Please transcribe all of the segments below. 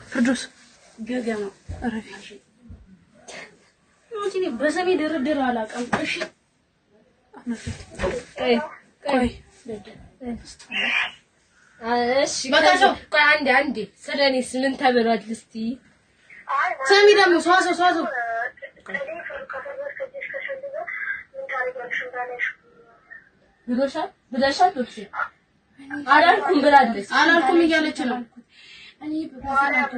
ፍርዱስ ገገማ አረፊ እንጂ በሰሜ ድርድር አላቀም እሺ ቆይ እሺ ቆይ አንዴ ስለኔስ ምን ተብሏል እስቲ ሰሚ ደግሞ ሷሶ ብለሻል እሺ አላልኩም ብላለች አላልኩም እያለች ነው እኔ ብራዘር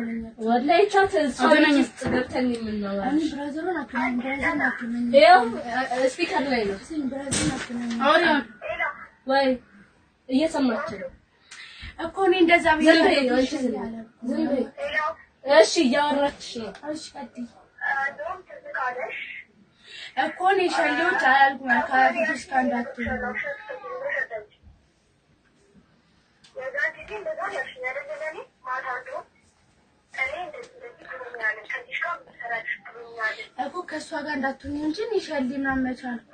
ወላሂ ቻት ሷነኝ ገብተን የምናወራ እኔ ብራዘር ናችሁ ያው ስፒከር ላይ ነው አውሪ ወይ እየሰማች ነው እኮ እኔ እንደዛ እሺ እያወራችሽ ነው እሺ ቀጥይ እኮ እኔ ሸሌዎች አላልኩም ካፊሽ ካንዳት እኮ ከሷ ጋር እንዳትሆኚ እንጂ ይሻል ምናምን መቻልኩ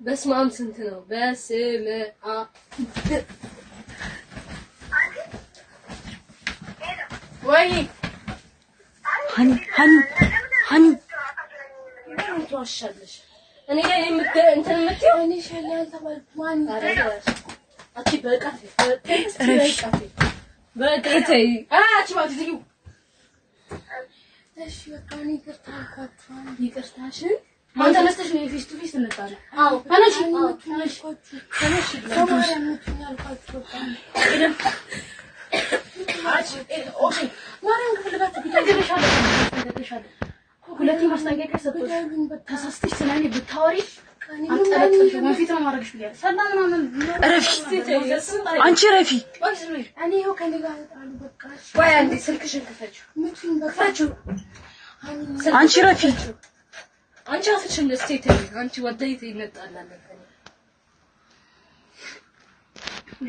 በስማም ስንት ነው በስመአ ወይ ሃኒ ትዋሻለሽ እኔ ላይ እንትን የምትይው እኔ ሻል ያልተባልኩ ማን አረጋሽ አቺ በቃ በቃተይ አቺ ባትዚው እሺ በቃ እኔ ይቅርታሽን ማን ተነስተሽ ነው ፌስ ቱ ፌስ እንጣላ አዎ ተነሽ ኦኬ ማረን ከፈልጋት ቢታገለሻል ሁለቴ ማስጠንቀቂያ ከሰጠሽ ተሳስተሽ ስለኔ ብታወሪ አንጠለጥሽ ወንፊት ነው ማድረግሽ ብያለሁ ሰላም ማመን አንቺ ረፊ እኔ ይኸው ከኔ ጋር አሉ በቃ ወይ አንዴ ስልክሽን ክፈችው አንቺ ረፊ አንቺ አፍሽን ስቴት አንቺ ወደይት ይነጣላል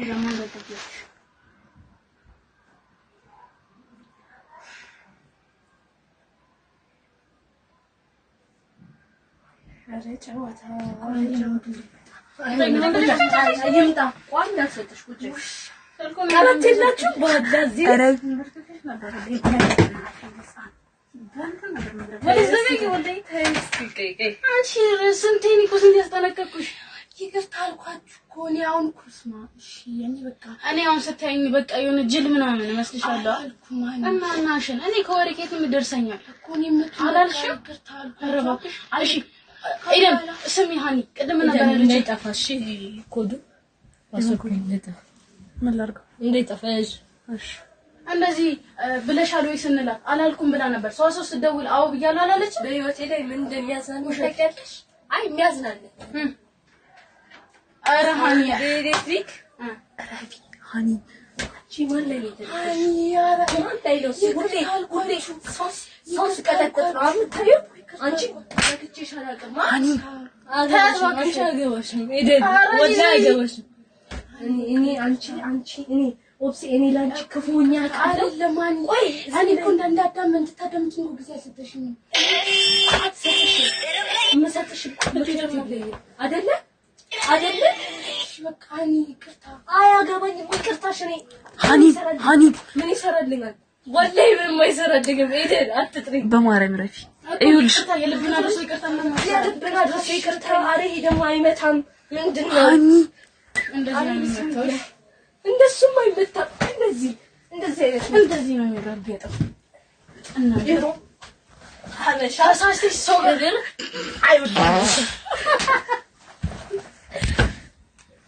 ለማን ወደደሽ አረጨዋታ አይምጣ ቋንዳ ሰጥሽ ቁጭ አራተላችሁ ባዳዚህ አንቺ ስንቴን እኮ ስንት ያስጠነቀቅኩሽ ይቅርታ አልኳችሁ እኮ እኔ አሁን ኩስማ እሺ እኔ በቃ እኔ አሁን ስታይኝ በቃ የሆነ ጅል ምናምን መስልሻለሁ እና እናሽን እኔ ከወረቄት ምደርሰኛል እኮ እኔ አላልሽም ይቅርታ አልኳችሁ እሺ አይደም ስሚ ሃኒ ቅድም ነበር እንዳይጠፋሽ ኮዱ ፓስወርድ እንደጠፋ ምን ላድርገው እንዳይጠፋሽ እሺ እንደዚህ ብለሻል ወይ ስንላት አላልኩም ብላ ነበር ሰው ስትደውል አው ብያለሁ አላለች በህይወቴ ላይ ምን እንደሚያዝናን ታውቂያለሽ አይ የሚያዝናል አረ ሃኒ ኤሌክትሪክ ሃኒ ቺማን ላይ ሃኒ ያራ ማን ታይለው ሁሌ ሶስ ቀጠቀጥ አምታዩ አንቺ ታክቺሽ አላቀማ ሃኒ ታዋቂሽ አገባሽም ኤደን ወዳ አገባሽም እኔ አንቺ እኔ ኦፕሲ እኔ ላንቺ ክፉኛ ቃል ለማን ወይ እኔ እኮ እንዳዳመን ተታደምጪ ነው ጊዜ ሰጥተሽኝ መሰጥሽ አይደለ በቃ እኔ ይቅርታ አያገባኝም ይቅርታሽ እኔ ሃኒ ምን ይሰራልኛል ወላሂ ምንም አይሰራልኝም ኤደን አትጥሪኝ በማርያም ረፊ ይኸውልሽ የልብና ደስ ይቅርታ አሬ ደግሞ አይመታም ምንድነው ሃኒ እንደሱም አይመታም እንደዚህ ነው የሚረጋገጠው እና ድሮ ሀበሻ ሳስቲስ ሰው ነገር አይወጣም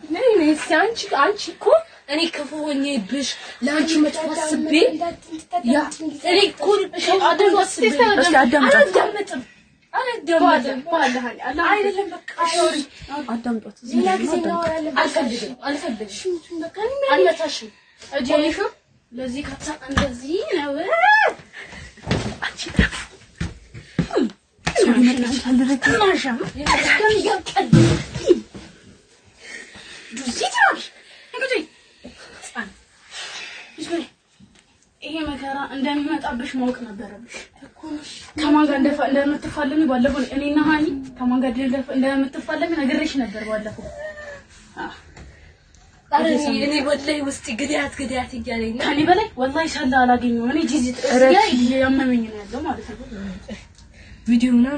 ነይ አንቺ እኮ እኔ ክፉ ሆኜብሽ ላንቺ መጥፋስቤ ያ እኔ እኮ አደምጥም አላህ አይደለም በቃ አዳምጧት ሌላ ጊዜ ነው አልፈልግም በቃ አልመታሽም እጄሽ ለዚህ ካታ እንደዚህ ነው አንቺ ሶሪነት አልደረክ ማሻም እስከም ያቀል ዱዚ ትራሽ እንግዲህ ጻን ይስበይ ይሄ መከራ እንደሚመጣብሽ ማወቅ ነበረብሽ እኮ ነሽ። ከማን ጋር እንደምትፋለሚ ባለፈው እኔና ሃኒ ከማን ጋር እንደምትፋለሚ ነግሬሽ ነበር ባለፈው። እኔ ወላሂ ውስጥ ግዳት እያለኝ ከኔ በላይ ወላሂ ሰላ አላገኘው እኔ ጂጂ ጥርስ ያመመኝ ነው ያለው ማለት ነው። ቪዲዮ ነው